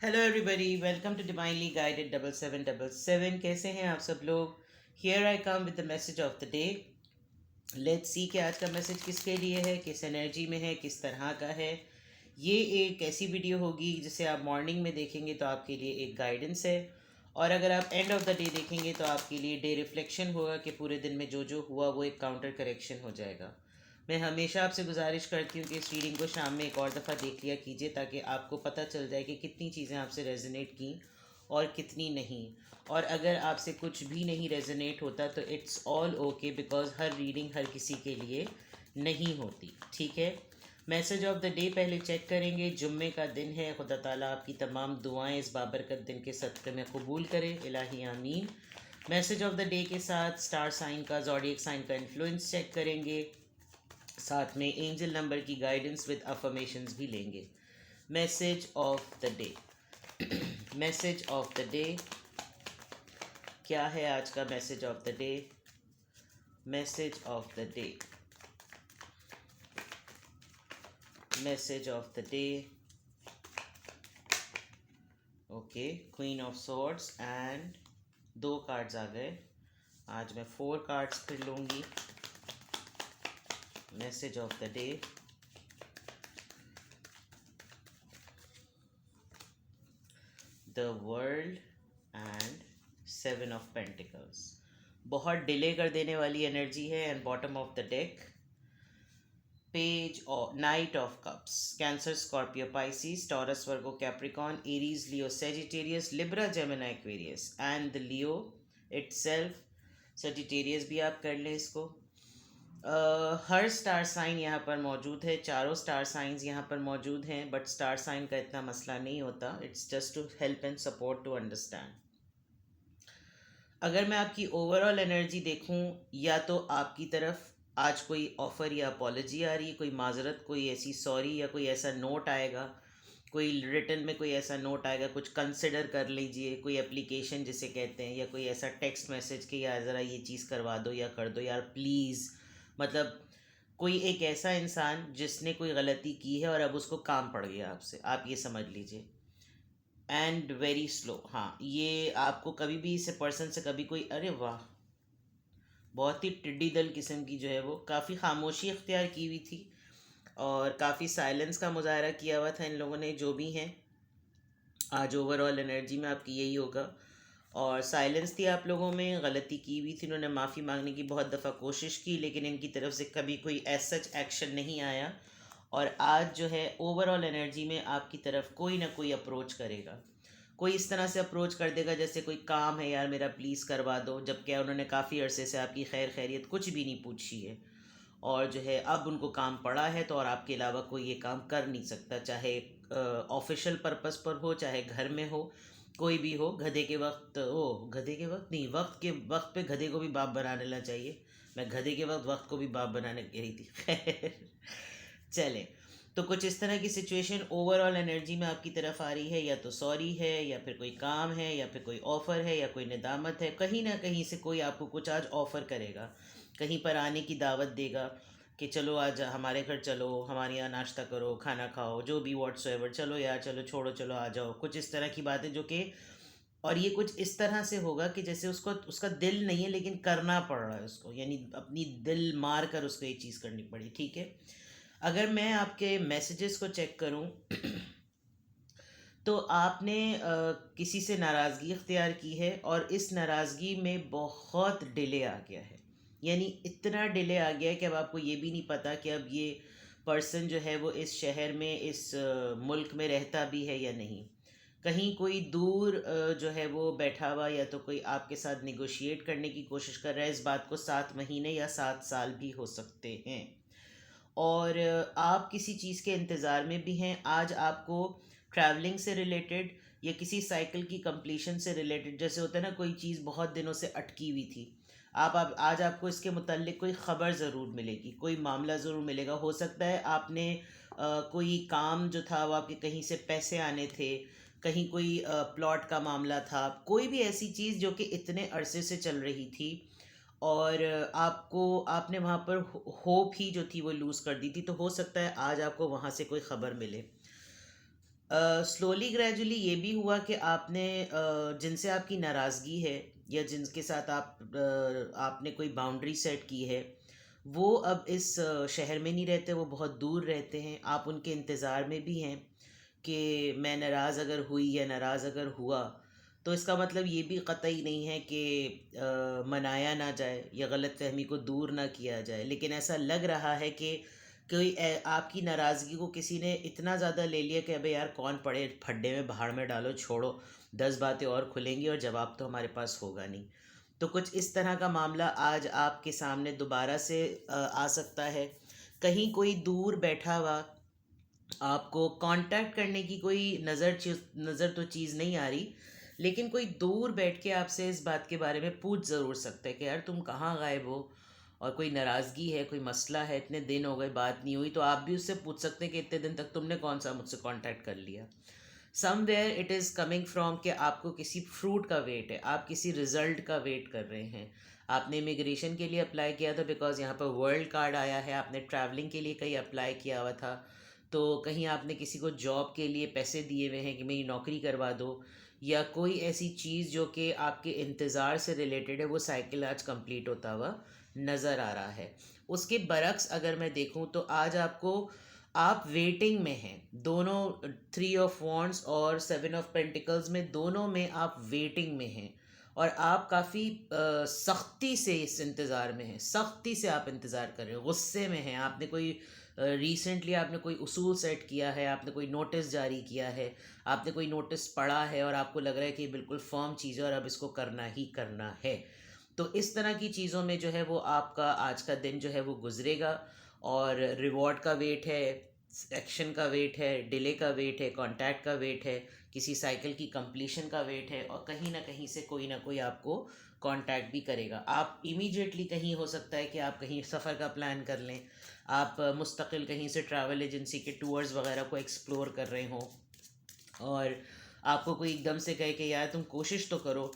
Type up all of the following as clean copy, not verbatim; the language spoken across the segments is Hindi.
Hello everybody, welcome to divinely guided 7777। कैसे हैं आप सब लोग? Here I come with the message of the day. Let's see कि आज का मैसेज किसके लिए है, किस एनर्जी में है, किस तरह का है। ये एक ऐसी वीडियो होगी जिसे आप मॉर्निंग में देखेंगे तो आपके लिए एक गाइडेंस है, और अगर आप एंड ऑफ द डे देखेंगे तो आपके लिए डे रिफ्लेक्शन होगा कि पूरे दिन में जो जो हुआ वो एक काउंटर करेक्शन हो जाएगा। मैं हमेशा आपसे गुजारिश करती हूँ कि इस रीडिंग को शाम में एक और दफ़ा देख लिया कीजिए, ताकि आपको पता चल जाए कि कितनी चीज़ें आपसे रेजोनेट की और कितनी नहीं। और अगर आपसे कुछ भी नहीं रेजोनेट होता तो इट्स ऑल ओके, बिकॉज हर रीडिंग हर किसी के लिए नहीं होती। ठीक है, मैसेज ऑफ द डे पहले चेक करेंगे। जुम्मे का दिन है, खुदा ताला आपकी तमाम दुआएं इस बाबरकत दिन के सदक़े में कबूल करे, इलाही आमीन। मैसेज ऑफ द डे के साथ स्टार साइन का, ज़ोडिएक साइन का इन्फ्लुएंस चेक करेंगे, साथ में एंजल नंबर की गाइडेंस विद अफर्मेशंस भी लेंगे। Message of the day message of the day क्या है आज का message of the day? Message of the day message of the day okay, queen of swords and 2 cards आ गए। आज मैं 4 कार्ड्स फिर लूँगी। Message of the day, the world and 7 of pentacles. बहुत डिले कर देने वाली एनर्जी है। And bottom of the deck, page और knight of cups. Cancer, Scorpio, Pisces, Taurus, Virgo, Capricorn, Aries, Leo, Sagittarius, Libra, Gemini, Aquarius and the Leo itself. Sagittarius भी आप कर लें इसको। हर स्टार साइन यहाँ पर मौजूद है, चारों स्टार साइंस यहाँ पर मौजूद हैं, बट स्टार साइन का इतना मसला नहीं होता। It's just to help and support to understand. अगर मैं आपकी ओवरऑल एनर्जी देखूं, या तो आपकी तरफ आज कोई ऑफ़र या अपॉलोजी आ रही है, कोई माजरत, कोई ऐसी सॉरी या कोई ऐसा नोट आएगा, कोई रिटर्न में कोई ऐसा नोट आएगा, कुछ कंसिडर कर लीजिए, कोई एप्लीकेशन जिसे कहते हैं, या कोई ऐसा टेक्स्ट मैसेज कि यार ज़रा ये चीज़ करवा दो या कर दो यार प्लीज़। मतलब कोई एक ऐसा इंसान जिसने कोई गलती की है और अब उसको काम पड़ गया आपसे, आप ये समझ लीजिए। And very slow. हाँ, ये आपको कभी भी इसे पर्सन से कभी कोई, अरे वाह, बहुत ही टिड्डी दल किस्म की जो है वो काफ़ी खामोशी इख्तियार की हुई थी, और काफ़ी साइलेंस का मुजाहरा किया हुआ था इन लोगों ने, जो भी हैं। आज ओवरऑल एनर्जी में आपकी यही होगा। और साइलेंस थी, आप लोगों में गलती की हुई थी, इन्होंने माफ़ी मांगने की बहुत दफ़ा कोशिश की, लेकिन इनकी तरफ से कभी कोई एज सच एक्शन नहीं आया। और आज जो है ओवरऑल एनर्जी में आपकी तरफ कोई ना कोई अप्रोच करेगा। कोई इस तरह से अप्रोच कर देगा जैसे कोई काम है, यार मेरा प्लीज़ करवा दो, जबकि उन्होंने काफ़ी अरसे से आपकी खैर खैरियत कुछ भी नहीं पूछी है, और जो है अब उनको काम पड़ा है तो, और आपके अलावा कोई ये काम कर नहीं सकता, चाहे ऑफिशियल पर्पस पर हो, चाहे घर में हो, कोई भी हो। गधे के वक्त, ओ गधे के वक्त नहीं, वक्त के वक्त पे गधे को भी बाप बना लेना चाहिए। मैं गधे के वक्त वक्त को भी बाप बनाने कह रही थी। खैर, चले। तो कुछ इस तरह की सिचुएशन ओवरऑल एनर्जी में आपकी तरफ आ रही है, या तो सॉरी है, या फिर कोई काम है, या फिर कोई ऑफ़र है, या कोई निदामत है। कहीं ना कहीं से कोई आपको कुछ आज ऑफ़र करेगा, कहीं पर आने की दावत देगा कि चलो आज हमारे घर चलो, हमारे यहाँ नाश्ता करो, खाना खाओ, जो भी व्हाट्स एवर, चलो यार, चलो छोड़ो, चलो आ जाओ, कुछ इस तरह की बातें जो कि, और ये कुछ इस तरह से होगा कि जैसे उसको, उसका दिल नहीं है लेकिन करना पड़ रहा है उसको, यानी अपनी दिल मार कर उसको ये चीज़ करनी पड़ी। ठीक है, अगर मैं आपके मैसेजेस को चेक करूं तो आपने किसी से नाराज़गी इख्तियार की है, और इस नाराज़गी में बहुत डिले आ गया है। यानी इतना डिले आ गया है कि अब आपको ये भी नहीं पता कि अब ये पर्सन जो है वो इस शहर में, इस मुल्क में रहता भी है या नहीं। कहीं कोई दूर जो है वो बैठा हुआ, या तो कोई आपके साथ निगोशिएट करने की कोशिश कर रहा है। इस बात को 7 महीने या 7 साल भी हो सकते हैं, और आप किसी चीज़ के इंतज़ार में भी हैं। आज आपको ट्रैवलिंग से रिलेटेड, या किसी साइकिल की कंप्लीशन से रिलेटेड, जैसे होता है ना, कोई चीज़ बहुत दिनों से अटकी हुई थी, आप आज आपको इसके मुतल्लिक कोई ख़बर ज़रूर मिलेगी, कोई मामला ज़रूर मिलेगा। हो सकता है आपने कोई काम जो था वो आपके कहीं से पैसे आने थे, कहीं कोई प्लॉट का मामला था, कोई भी ऐसी चीज़ जो कि इतने अरसे से चल रही थी, और आपको, आपने वहाँ पर होप ही जो थी वो लूज़ कर दी थी, तो हो सकता है आज आपको वहाँ से कोई ख़बर मिले। स्लोली ग्रेजुअली ये भी हुआ कि आपने जिनसे आपकी नाराज़गी है या जिनके साथ आपने कोई बाउंड्री सेट की है, वो अब इस शहर में नहीं रहते, वो बहुत दूर रहते हैं। आप उनके इंतज़ार में भी हैं कि मैं नाराज़ अगर हुई या नाराज़ अगर हुआ तो इसका मतलब ये भी कतई नहीं है कि मनाया ना जाए या गलत फहमी को दूर ना किया जाए, लेकिन ऐसा लग रहा है कि कोई आपकी नाराज़गी को किसी ने इतना ज़्यादा ले लिया कि अबे यार कौन पड़े फड्डे में, भाड़ में डालो, छोड़ो, 10 बातें और खुलेंगी और जवाब तो हमारे पास होगा नहीं। तो कुछ इस तरह का मामला आज आपके सामने दोबारा से आ सकता है। कहीं कोई दूर बैठा हुआ आपको कांटेक्ट करने की कोई नज़र तो चीज़ नहीं आ रही, लेकिन कोई दूर बैठ के आपसे इस बात के बारे में पूछ ज़रूर सकता है कि यार तुम कहाँ गायब हो, और कोई नाराज़गी है, कोई मसला है, इतने दिन हो गए बात नहीं हुई, तो आप भी उससे पूछ सकते हैं कि इतने दिन तक तुमने कौन सा मुझसे कांटेक्ट कर लिया। Somewhere it is coming from कि आपको किसी फ्रूट का वेट है, आप किसी रिजल्ट का वेट कर रहे हैं। आपने इमिग्रेशन के लिए अप्लाई किया था बिकॉज़ यहाँ पर वर्ल्ड कार्ड आया है, आपने ट्रैवलिंग के लिए कहीं अप्लाई किया हुआ था, तो कहीं आपने किसी को जॉब के लिए पैसे दिए हुए हैं कि मेरी नौकरी करवा दो, या कोई ऐसी चीज़ जो कि आपके इंतज़ार से रिलेटेड है, वो साइकिल आज कंप्लीट होता हुआ नज़र आ रहा है। उसके बरक्स अगर मैं देखूं तो आज आपको, आप वेटिंग में हैं दोनों, 3 ऑफ वॉन्ड्स और 7 ऑफ पेंटिकल्स में, दोनों में आप वेटिंग में हैं, और आप काफ़ी सख्ती से इस इंतज़ार में हैं, सख्ती से आप इंतज़ार कर रहे हो, गुस्से में हैं। आपने कोई रिसेंटली आपने कोई उसूल सेट किया है, आपने कोई नोटिस जारी किया है, आपने कोई नोटिस पढ़ा है और आपको लग रहा है कि ये बिल्कुल फर्म चीज़ है और अब इसको करना ही करना है। तो इस तरह की चीज़ों में जो है वो आपका आज का दिन जो है वो गुजरेगा, और रिवॉर्ड का वेट है, एक्शन का वेट है, डिले का वेट है, कांटेक्ट का वेट है, किसी साइकिल की कंप्लीशन का वेट है, और कहीं ना कहीं से कोई ना कोई आपको कांटेक्ट भी करेगा। आप इमीडिएटली, कहीं हो सकता है कि आप कहीं सफ़र का प्लान कर लें, आप मुस्तकिल कहीं से ट्रैवल एजेंसी के टूर्स वगैरह को एक्सप्लोर कर रहे हों, और आपको कोई एकदम से कहे कि यार तुम कोशिश तो करो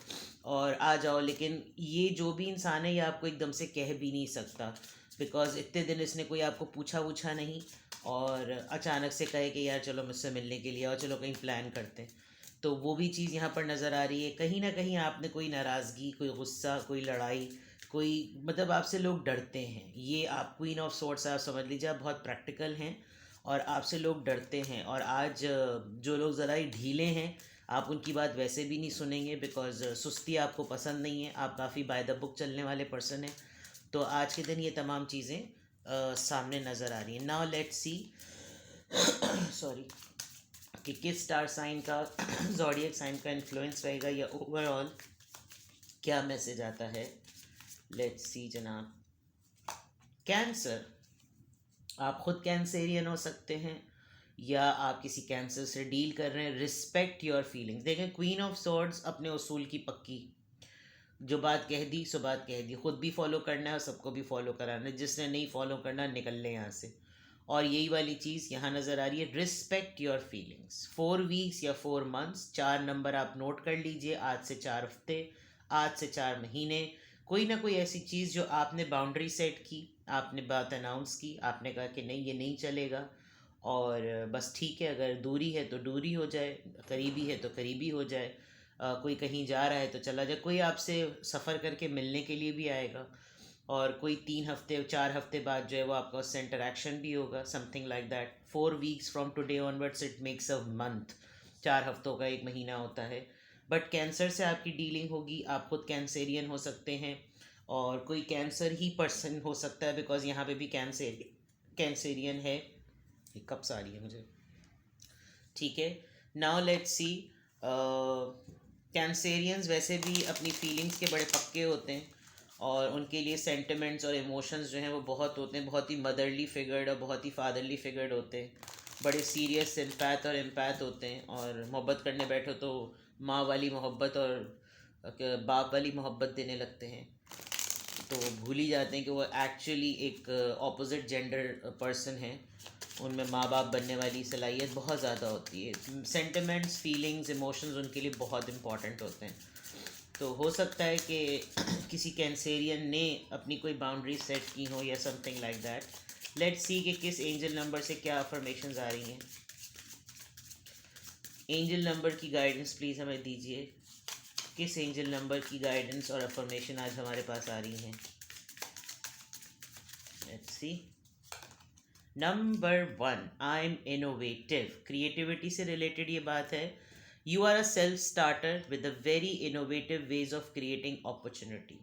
और आ जाओ, लेकिन ये जो भी इंसान है ये आपको एकदम से कह भी नहीं सकता, बिकॉज़ इतने दिन इसने कोई आपको पूछा वूछा नहीं, और अचानक से कहे कि यार चलो मुझसे मिलने के लिए और चलो कहीं प्लान करते हैं। तो वो भी चीज़ यहाँ पर नज़र आ रही है, कहीं ना कहीं आपने कोई नाराज़गी, कोई गुस्सा, कोई लड़ाई, कोई, मतलब आपसे लोग डरते हैं। ये आप क्वीन ऑफ सोर्ट्स, आप समझ लीजिए, आप बहुत प्रैक्टिकल हैं और आपसे लोग डरते हैं। और आज जो लोग ज़रा ही ढीले हैं, आप उनकी बात वैसे भी नहीं सुनेंगे, बिकॉज़ सुस्ती आपको पसंद नहीं है, आप काफ़ी बाय द बुक चलने वाले पर्सन हैं। तो आज के दिन ये तमाम चीज़ें सामने नज़र आ रही हैं। नाउ लेट्स सी सॉरी, कि किस स्टार साइन का ज़ोडिएक साइन का इन्फ्लुएंस रहेगा, या ओवरऑल क्या मैसेज आता है। लेट्स सी जनाब। कैंसर, आप खुद कैंसेरियन हो सकते हैं या आप किसी कैंसर से डील कर रहे हैं। Respect your feelings. देखें, क्वीन ऑफ सॉर्ड्स अपने उसूल की पक्की, जो बात कह दी सो बात कह दी, खुद भी फॉलो करना है और सबको भी फॉलो कराना है, जिसने नहीं फॉलो करना निकल ले यहाँ से। और यही वाली चीज़ यहाँ नज़र आ रही है, रिस्पेक्ट योर फीलिंग्स। 4 वीक्स या 4 मंथ्स, 4 नंबर आप नोट कर लीजिए, आज से 4 हफ्ते, आज से 4 महीने, कोई ना कोई ऐसी चीज़ जो आपने बाउंड्री सेट की, आपने बात अनाउंस की, आपने कहा कि नहीं ये नहीं चलेगा, और बस ठीक है, अगर दूरी है तो दूरी हो जाए, करीबी है तो करीबी हो जाए, कोई कहीं जा रहा है तो चला जाए, कोई आपसे सफ़र करके मिलने के लिए भी आएगा, और कोई 3 हफ्ते 4 हफ्ते बाद जो है वो आपका उससे इंटरेक्शन भी होगा, something like that. 4 weeks from today onwards it makes a month, 4 हफ्तों का एक महीना होता है। बट कैंसर से आपकी डीलिंग होगी, आप खुद कैंसेरियन हो सकते हैं, और कोई कैंसर ही पर्सन हो सकता है, बिकॉज यहाँ पे भी कैंसेरियन है। ये कब से आ रही है मुझे, ठीक है। Now let's see. कैंसेरियंस वैसे भी अपनी फीलिंग्स के बड़े पक्के होते हैं, और उनके लिए सेंटिमेंट्स और इमोशंस जो हैं वो बहुत होते हैं, बहुत ही मदरली फिगर्ड और बहुत ही फादरली फिगर्ड होते हैं, बड़े सीरियस सिंपैथ और एम्पैथ होते हैं, और मोहब्बत करने बैठो तो माँ वाली मोहब्बत और बाप वाली मोहब्बत देने लगते हैं, तो वो भूल ही जाते हैं कि वो एक्चुअली एक ऑपोजिट जेंडर पर्सन है। उनमें माँ बाप बनने वाली सलाहियत बहुत ज़्यादा होती है। सेंटिमेंट्स, फीलिंग्स, इमोशंस उनके लिए बहुत इंपॉर्टेंट होते हैं। तो हो सकता है कि किसी कैंसेरियन ने अपनी कोई बाउंड्री सेट की हो या something like that. Let's see कि किस एंजल नंबर से क्या अफर्मेशंस आ रही हैं। एंजल नंबर की गाइडेंस प्लीज़ हमें दीजिए, किस एंजल नंबर की गाइडेंस और अफर्मेशन आज हमारे पास आ रही हैं। Let's see. Number 1, I am innovative. Creativity से रिलेटेड ये बात है। You are a self starter with a very innovative ways of creating opportunity.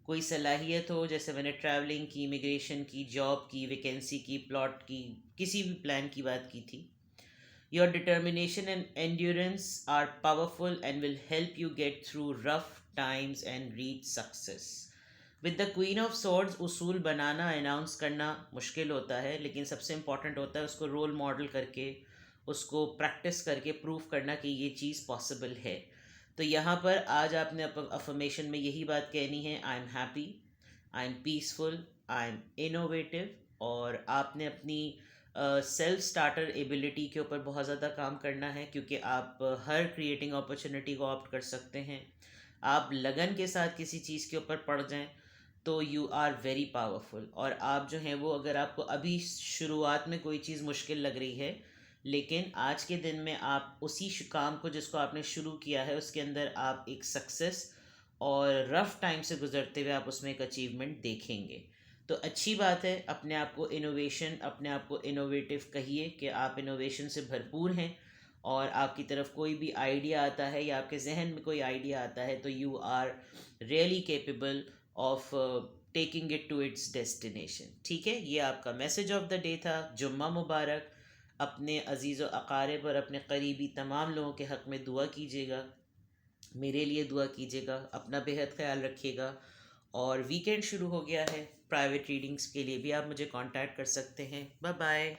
कोई सलाहियत हो, जैसे मैंने ट्रैवलिंग की, इमिग्रेशन की, जॉब की, वैकेंसी की, प्लॉट की, किसी भी प्लान की बात की थी। Your determination and endurance are powerful and will help you get through rough times and reach success. With the Queen of Swords, उसूल बनाना, अनाउंस करना मुश्किल होता है, लेकिन सबसे इम्पॉर्टेंट होता है उसको रोल मॉडल करके, उसको प्रैक्टिस करके प्रूव करना कि ये चीज़ पॉसिबल है। तो यहाँ पर आज आपने अफर्मेशन में यही बात कहनी है, I am happy, I am peaceful, I am innovative. और आपने अपनी सेल्फ स्टार्टर एबिलिटी के ऊपर बहुत ज़्यादा काम करना है, क्योंकि आप हर क्रिएटिंग अपॉर्चुनिटी को ऑप्ट कर सकते हैं। आप लगन के साथ किसी चीज़ के ऊपर पड़ जाएं तो यू आर वेरी पावरफुल। और आप जो हैं वो, अगर आपको अभी शुरुआत में कोई चीज़ मुश्किल लग रही है, लेकिन आज के दिन में आप उसी काम को जिसको आपने शुरू किया है उसके अंदर आप एक सक्सेस और रफ टाइम से गुजरते हुए आप उसमें एक अचीवमेंट देखेंगे। तो अच्छी बात है। अपने आप को इनोवेशन, अपने आप को इनोवेटिव कहिए कि आप इनोवेशन से भरपूर हैं। और आपकी तरफ कोई भी आइडिया आता है या आपके जहन में कोई आइडिया आता है तो you are really capable of taking it to its destination. ठीक है, ये आपका मैसेज ऑफ द डे था। जुम्मा मुबारक। अपने अजीज़ व अकारिब और अपने करीबी तमाम लोगों के हक़ में दुआ कीजिएगा, मेरे लिए दुआ कीजिएगा, अपना बेहद ख्याल रखिएगा। और वीकेंड शुरू हो गया है, प्राइवेट रीडिंग्स के लिए भी आप मुझे कांटेक्ट कर सकते हैं। Bye bye.